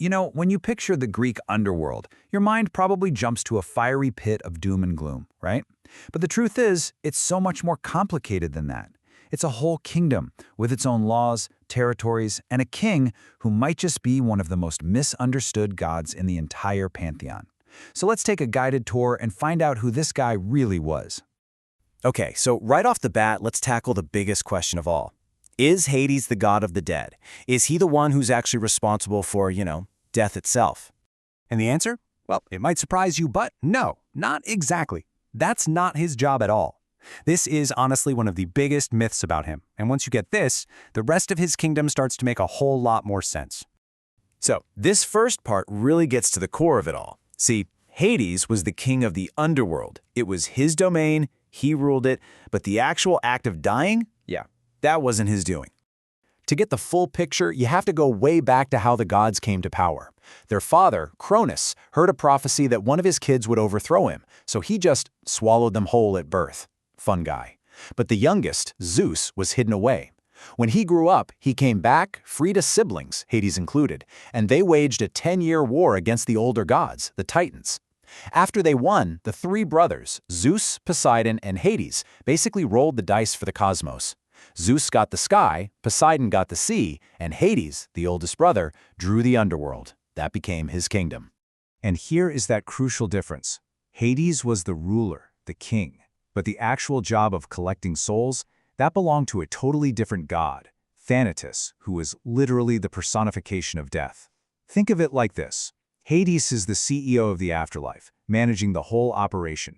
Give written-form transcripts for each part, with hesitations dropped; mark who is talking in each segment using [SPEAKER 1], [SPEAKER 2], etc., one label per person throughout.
[SPEAKER 1] When you picture the Greek underworld, your mind probably jumps to a fiery pit of doom and gloom, right? But the truth is, it's so much more complicated than that. It's a whole kingdom with its own laws, territories, and a king who might just be one of the most misunderstood gods in the entire pantheon. So let's take a guided tour and find out who this guy really was.
[SPEAKER 2] Okay, so right off the bat, let's tackle the biggest question of all. Is Hades the god of the dead? Is he the one who's actually responsible for, death itself?
[SPEAKER 3] And the answer? Well, it might surprise you, but no, not exactly. That's not his job at all. This is honestly one of the biggest myths about him, and once you get this, the rest of his kingdom starts to make a whole lot more sense.
[SPEAKER 2] So, this first part really gets to the core of it all. See, Hades was the king of the underworld. It was his domain, he ruled it, but the actual act of dying, that wasn't his doing.
[SPEAKER 3] To get the full picture, you have to go way back to how the gods came to power. Their father, Cronus, heard a prophecy that one of his kids would overthrow him, so he just swallowed them whole at birth. Fun guy. But the youngest, Zeus, was hidden away. When he grew up, he came back, freed his siblings, Hades included, and they waged a 10-year war against the older gods, the Titans. After they won, the three brothers, Zeus, Poseidon, and Hades, basically rolled the dice for the cosmos. Zeus got the sky, Poseidon got the sea, and Hades, the oldest brother, drew the underworld. That became his kingdom.
[SPEAKER 4] And here is that crucial difference. Hades was the ruler, the king, but the actual job of collecting souls, that belonged to a totally different god, Thanatos, who was literally the personification of death. Think of it like this. Hades is the CEO of the afterlife, managing the whole operation.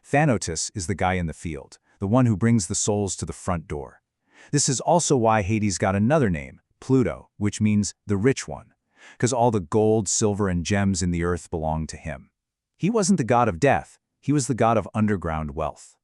[SPEAKER 4] Thanatos is the guy in the field, the one who brings the souls to the front door. This is also why Hades got another name, Pluto, which means the rich one, because all the gold, silver, and gems in the earth belonged to him. He wasn't the god of death, he was the god of underground wealth.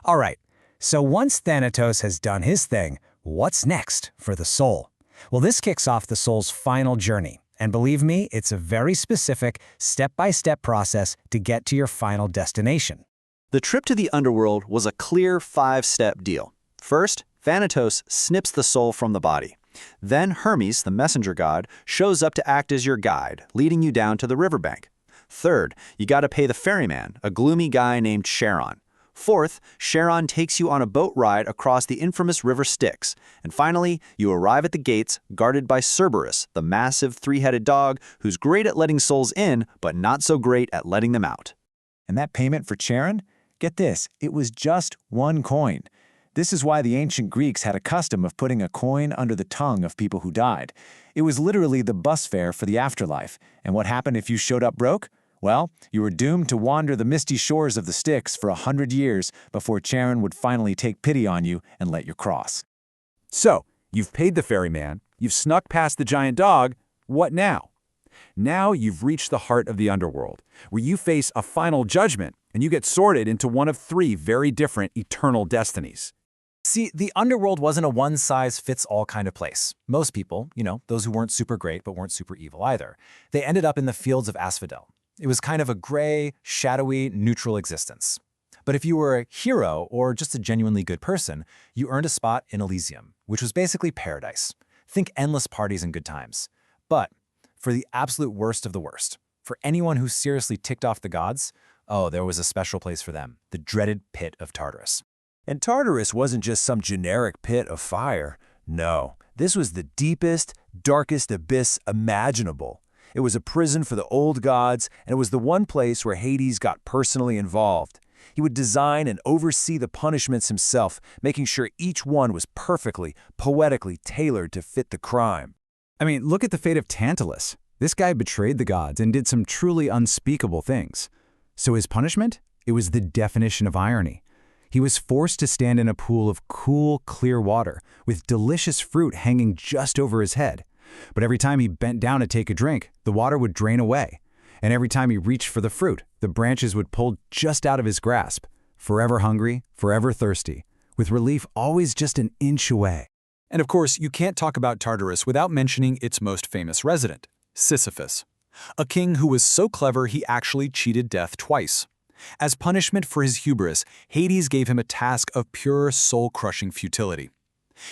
[SPEAKER 5] All right, so once Thanatos has done his thing, what's next for the soul? Well, this kicks off the soul's final journey. And believe me, it's a very specific, step-by-step process to get to your final destination.
[SPEAKER 6] The trip to the underworld was a clear 5-step deal. First, Thanatos snips the soul from the body. Then Hermes, the messenger god, shows up to act as your guide, leading you down to the riverbank. Third, you gotta pay the ferryman, a gloomy guy named Charon. Fourth, Charon takes you on a boat ride across the infamous River Styx. And finally, you arrive at the gates, guarded by Cerberus, the massive three-headed dog who's great at letting souls in, but not so great at letting them out.
[SPEAKER 4] And that payment for Charon? Get this, it was just 1 coin. This is why the ancient Greeks had a custom of putting a coin under the tongue of people who died. It was literally the bus fare for the afterlife. And what happened if you showed up broke? Well, you were doomed to wander the misty shores of the Styx for 100 years before Charon would finally take pity on you and let you cross.
[SPEAKER 1] So, you've paid the ferryman, you've snuck past the giant dog, what now? Now you've reached the heart of the underworld, where you face a final judgment, and you get sorted into one of 3 very different eternal destinies.
[SPEAKER 5] See, the underworld wasn't a one-size-fits-all kind of place. Most people, those who weren't super great but weren't super evil either, they ended up in the fields of asphodel. It was kind of a gray, shadowy, neutral existence. But if you were a hero or just a genuinely good person, you earned a spot in Elysium, which was basically paradise. Think endless parties and good times. But for the absolute worst of the worst, for anyone who seriously ticked off the gods, there was a special place for them, the dreaded pit of Tartarus.
[SPEAKER 4] And Tartarus wasn't just some generic pit of fire. No, this was the deepest, darkest abyss imaginable. It was a prison for the old gods, and it was the one place where Hades got personally involved. He would design and oversee the punishments himself, making sure each one was perfectly, poetically tailored to fit the crime.
[SPEAKER 1] I mean, look at the fate of Tantalus. This guy betrayed the gods and did some truly unspeakable things. So his punishment? It was the definition of irony. He was forced to stand in a pool of cool, clear water, with delicious fruit hanging just over his head. But every time he bent down to take a drink, the water would drain away. And every time he reached for the fruit, the branches would pull just out of his grasp. Forever hungry, forever thirsty, with relief always just an inch away.
[SPEAKER 7] And of course, you can't talk about Tartarus without mentioning its most famous resident, Sisyphus, a king who was so clever he actually cheated death twice. As punishment for his hubris, Hades gave him a task of pure soul-crushing futility.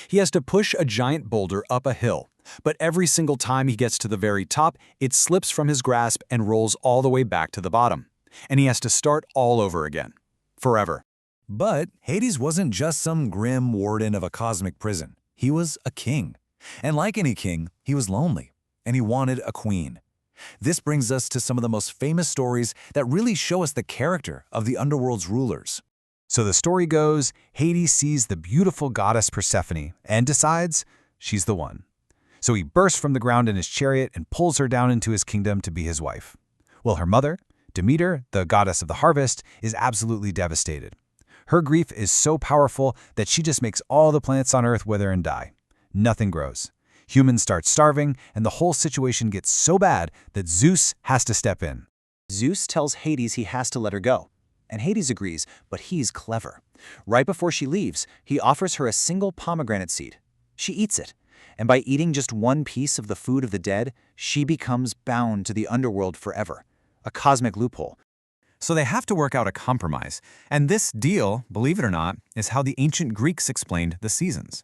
[SPEAKER 7] He has to push a giant boulder up a hill, But every single time he gets to the very top, it slips from his grasp and rolls all the way back to the bottom. And he has to start all over again. Forever.
[SPEAKER 4] But Hades wasn't just some grim warden of a cosmic prison. He was a king. And like any king, he was lonely. And he wanted a queen. This brings us to some of the most famous stories that really show us the character of the underworld's rulers. So the story goes, Hades sees the beautiful goddess Persephone and decides she's the one. So he bursts from the ground in his chariot and pulls her down into his kingdom to be his wife. Well, her mother, Demeter, the goddess of the harvest, is absolutely devastated. Her grief is so powerful that she just makes all the plants on Earth wither and die. Nothing grows. Humans start starving, and the whole situation gets so bad that Zeus has to step in.
[SPEAKER 5] Zeus tells Hades he has to let her go. And Hades agrees, but he's clever. Right before she leaves, he offers her a single pomegranate seed. She eats it. And by eating just one piece of the food of the dead, she becomes bound to the underworld forever. A cosmic loophole.
[SPEAKER 7] So they have to work out a compromise. And this deal, believe it or not, is how the ancient Greeks explained the seasons.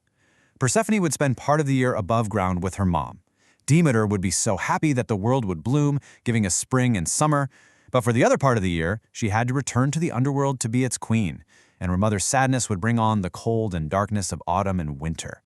[SPEAKER 7] Persephone would spend part of the year above ground with her mom. Demeter would be so happy that the world would bloom, giving us spring and summer. But for the other part of the year, she had to return to the underworld to be its queen, and her mother's sadness would bring on the cold and darkness of autumn and winter.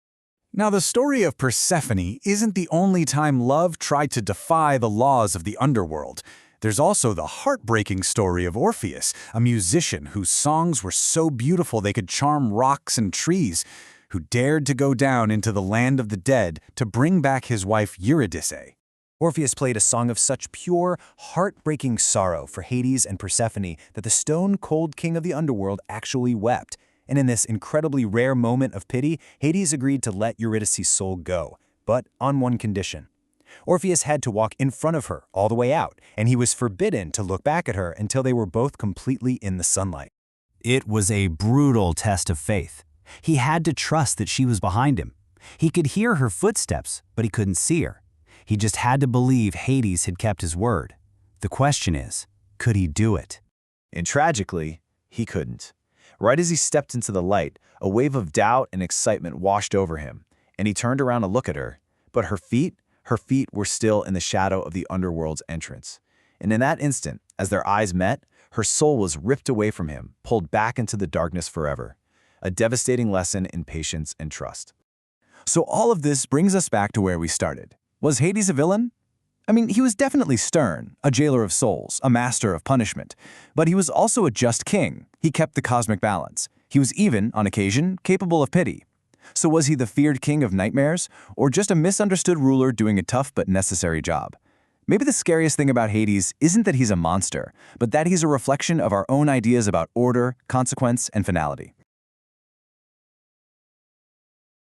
[SPEAKER 4] Now, the story of Persephone isn't the only time love tried to defy the laws of the underworld. There's also the heartbreaking story of Orpheus, a musician whose songs were so beautiful they could charm rocks and trees, who dared to go down into the land of the dead to bring back his wife Eurydice.
[SPEAKER 5] Orpheus played a song of such pure, heartbreaking sorrow for Hades and Persephone that the stone-cold king of the underworld actually wept. And in this incredibly rare moment of pity, Hades agreed to let Eurydice's soul go, but on one condition. Orpheus had to walk in front of her all the way out, and he was forbidden to look back at her until they were both completely in the sunlight.
[SPEAKER 3] It was a brutal test of faith. He had to trust that she was behind him. He could hear her footsteps, but he couldn't see her. He just had to believe Hades had kept his word. The question is, could he do it?
[SPEAKER 2] And tragically, he couldn't. Right as he stepped into the light, a wave of doubt and excitement washed over him, and he turned around to look at her. But her feet were still in the shadow of the underworld's entrance. And in that instant, as their eyes met, her soul was ripped away from him, pulled back into the darkness forever. A devastating lesson in patience and trust.
[SPEAKER 7] So all of this brings us back to where we started. Was Hades a villain? I mean, he was definitely stern, a jailer of souls, a master of punishment. But he was also a just king. He kept the cosmic balance. He was even, on occasion, capable of pity. So was he the feared king of nightmares, or just a misunderstood ruler doing a tough but necessary job? Maybe the scariest thing about Hades isn't that he's a monster, but that he's a reflection of our own ideas about order, consequence, and finality.